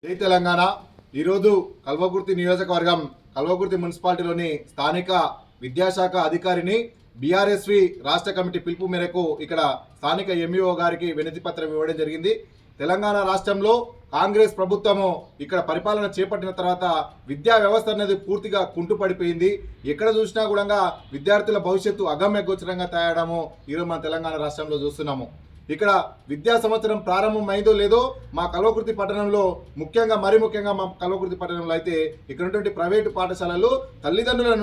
జై తెలంగాణ. ఈరోజు కల్వకుర్తి నియోజకవర్గం కల్వకుర్తి మున్సిపాలిటీలోని స్థానిక విద్యాశాఖ అధికారిని బీఆర్ఎస్వి రాష్ట్ర కమిటీ పిలుపు మేరకు ఇక్కడ స్థానిక ఎంఈఓ గారికి వినతి పత్రం ఇవ్వడం జరిగింది. తెలంగాణ రాష్ట్రంలో కాంగ్రెస్ ప్రభుత్వము ఇక్కడ పరిపాలన చేపట్టిన తర్వాత విద్యా వ్యవస్థ అనేది పూర్తిగా కుంటుపడిపోయింది. ఎక్కడ చూసినా కూడా విద్యార్థుల భవిష్యత్తు అగమ్యగోచరంగా తయారడము ఈరోజు మన తెలంగాణ రాష్ట్రంలో చూస్తున్నాము. ఇక్కడ విద్యా సంవత్సరం ప్రారంభమైందో లేదో మా కల్వకుర్తి పట్టణంలో ముఖ్యంగా మా కల్వకుర్తి పట్టణంలో అయితే ఇక్కడ ఉన్నటువంటి ప్రైవేటు పాఠశాలలు తల్లిదండ్రుల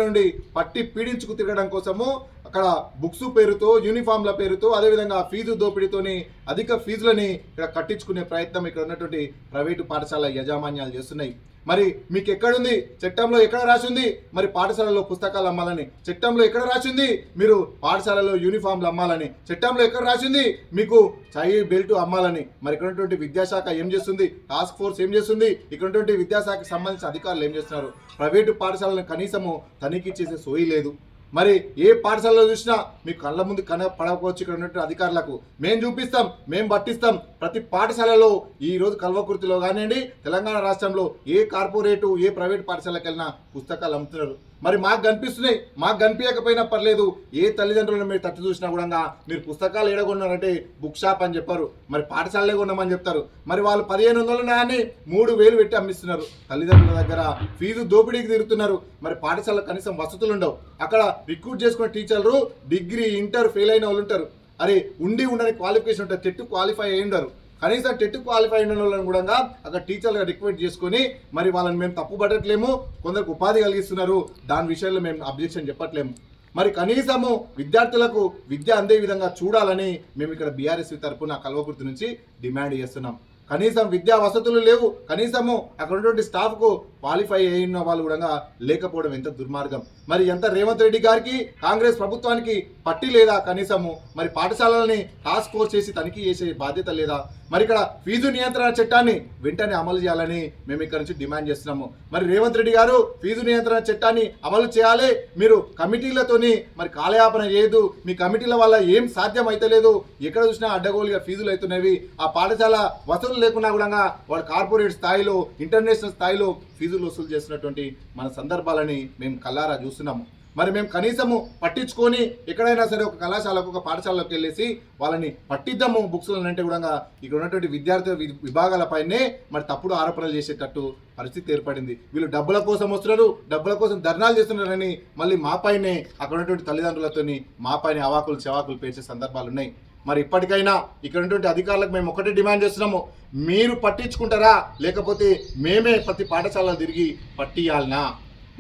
నుండి పట్టి పీడించుకు తిరగడం కోసము అక్కడ బుక్స్ పేరుతో యూనిఫామ్ల పేరుతో అదేవిధంగా ఫీజు దోపిడీతోని అధిక ఫీజులని ఇక్కడ కట్టించుకునే ప్రయత్నం ఇక్కడ ఉన్నటువంటి ప్రైవేటు పాఠశాల యాజమాన్యాలు చేస్తున్నాయి. మరి మీకు ఎక్కడుంది చట్టంలో ఎక్కడ రాసింది మరి పాఠశాలలో పుస్తకాలు అమ్మాలని? చట్టంలో ఎక్కడ రాసింది మీరు పాఠశాలలో యూనిఫామ్లు అమ్మాలని? చట్టంలో ఎక్కడ రాసింది మీకు చై బెల్ట్ అమ్మాలని? మరి ఇక్కడ ఉన్నటువంటి విద్యాశాఖ ఏం చేస్తుంది? టాస్క్ ఫోర్స్ ఏం చేస్తుంది? ఇక్కడ ఉన్నటువంటి విద్యాశాఖకి సంబంధించిన అధికారులు ఏం చేస్తున్నారు? ప్రైవేటు పాఠశాలను కనీసము తనిఖీ చేసే సోయి లేదు. మరి ఏ పాఠశాలలో చూసినా మీకు కళ్ళ ముందు పడకపోవచ్చు. ఇక్కడ ఉన్నటువంటి అధికారులకు మేము చూపిస్తాం, మేము పట్టిస్తాం. ప్రతి పాఠశాలలో ఈరోజు కల్వకుర్తిలో కానివ్వండి, తెలంగాణ రాష్ట్రంలో ఏ కార్పొరేటు ఏ ప్రైవేట్ పాఠశాలకు వెళ్ళినా పుస్తకాలు అమ్ముతున్నారు. మరి మాకు కనిపిస్తున్నాయి, మాకు కనిపించకపోయినా పర్లేదు. ఏ తల్లిదండ్రులను మీరు తట్టు చూసినా కూడా మీరు పుస్తకాలు ఏడగొన్నారంటే బుక్ షాప్ అని చెప్పారు, మరి పాఠశాలలే కొన్నామని చెప్తారు. మరి వాళ్ళు 1500 నాయని 3000 పెట్టి అమ్మిస్తున్నారు. తల్లిదండ్రుల దగ్గర ఫీజు దోపిడీకి తిరుగుతున్నారు. మరి పాఠశాల కనీసం వసతులు ఉండవు. అక్కడ రిక్రూట్ చేసుకునే టీచర్లు డిగ్రీ ఇంటర్ ఫెయిల్ అయిన వాళ్ళు ఉంటారు. అరే ఉండని క్వాలిఫికేషన్ ఉంటుంది, టెట్ క్వాలిఫై అయి ఉండరు. కనీసం టెట్ క్వాలిఫై అయిన వాళ్ళని కూడా అక్కడ టీచర్లుగా రిక్వెస్ట్ చేసుకొని మరి వాళ్ళని మేము తప్పు పట్టట్లేము, కొందరికి ఉపాధి కలిగిస్తున్నారు, దాని విషయంలో మేము అబ్జెక్షన్ చెప్పట్లేము. మరి కనీసము విద్యార్థులకు విద్య అందే విధంగా చూడాలని మేము ఇక్కడ బీఆర్ఎస్ తరఫున కల్వకుర్తి నుంచి డిమాండ్ చేస్తున్నాం. కనీసం విద్యా వసతులు లేవు, కనీసము అక్కడ ఉన్నటువంటి స్టాఫ్కు క్వాలిఫై అయిన వాళ్ళు కూడా లేకపోవడం ఎంత దుర్మార్గం. మరి ఎంత రేవంత్ రెడ్డి గారికి కాంగ్రెస్ ప్రభుత్వానికి పట్టి లేదా? కనీసము మరి పాఠశాలలని టాస్క్ ఫోర్స్ చేసి తనిఖీ చేసే బాధ్యత లేదా? మరి ఇక్కడ ఫీజు నియంత్రణ చట్టాన్ని వెంటనే అమలు చేయాలని మేము ఇక్కడ నుంచి డిమాండ్ చేస్తున్నాము. మరి రేవంత్ రెడ్డి గారు ఫీజు నియంత్రణ చట్టాన్ని అమలు చేయాలి. మీరు కమిటీలతోని మరి కాలయాపన చేయదు. మీ కమిటీల వల్ల ఏం సాధ్యం అయితే లేదు. ఎక్కడ చూసినా అడ్డగోలుగా ఫీజులు అవుతున్నవి. ఆ పాఠశాల వసతులు లేకున్నా కూడా వాళ్ళు కార్పొరేట్ స్థాయిలో ఇంటర్నేషనల్ స్థాయిలో ఫీజులు వసూలు చేస్తున్నటువంటి మన సందర్భాలని మేము కళ్ళారా చూస్తున్నాము. మరి మేము కనీసము పట్టించుకొని ఎక్కడైనా సరే ఒక కళాశాలకు ఒక పాఠశాలకు వెళ్ళేసి వాళ్ళని పట్టిద్దాము బుక్స్లను అంటే కూడా ఇక్కడ ఉన్నటువంటి విద్యార్థి విభాగాలపైనే మరి తప్పుడు ఆరోపణలు చేసేటట్టు పరిస్థితి ఏర్పడింది. వీళ్ళు డబ్బుల కోసం వస్తున్నారు, డబ్బుల కోసం ధర్నాలు చేస్తున్నారని మళ్ళీ మాపైనే అక్కడ ఉన్నటువంటి తల్లిదండ్రులతోని మాపైనే అవాకులు చెవాకులు పేర్చే సందర్భాలు ఉన్నాయి. మరి ఇప్పటికైనా ఇక్కడ ఉన్నటువంటి అధికారులకు మేము ఒకటే డిమాండ్ చేస్తున్నాము, మీరు పట్టించుకుంటారా లేకపోతే మేమే ప్రతి పాఠశాలలో తిరిగి పట్టియాలనా?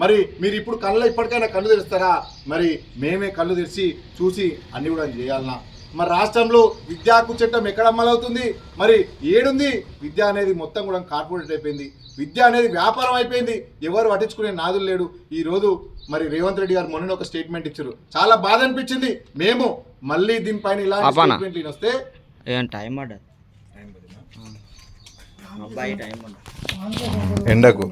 మరి మీరు ఇప్పుడు ఇప్పటికైనా కళ్ళు తెరుస్తారా? మరి మేమే కళ్ళు తెరిచి చూసి అన్ని కూడా చేయాలనా? మరి రాష్ట్రంలో విద్యా హక్కు చట్టం ఎక్కడ అమలవుతుంది? మరి ఏడుంది? విద్య అనేది మొత్తం కూడా కార్పొరేట్ అయిపోయింది. విద్య అనేది వ్యాపారం అయిపోయింది. ఎవరు పట్టించుకునే నాదులు లేడు. ఈరోజు మరి రేవంత్ రెడ్డి గారు మొన్న ఒక స్టేట్మెంట్ ఇచ్చారు, చాలా బాధ అనిపించింది. మేము మళ్ళీ దీనిపైన ఇలా స్టేట్మెంట్ వస్తే ఎండకు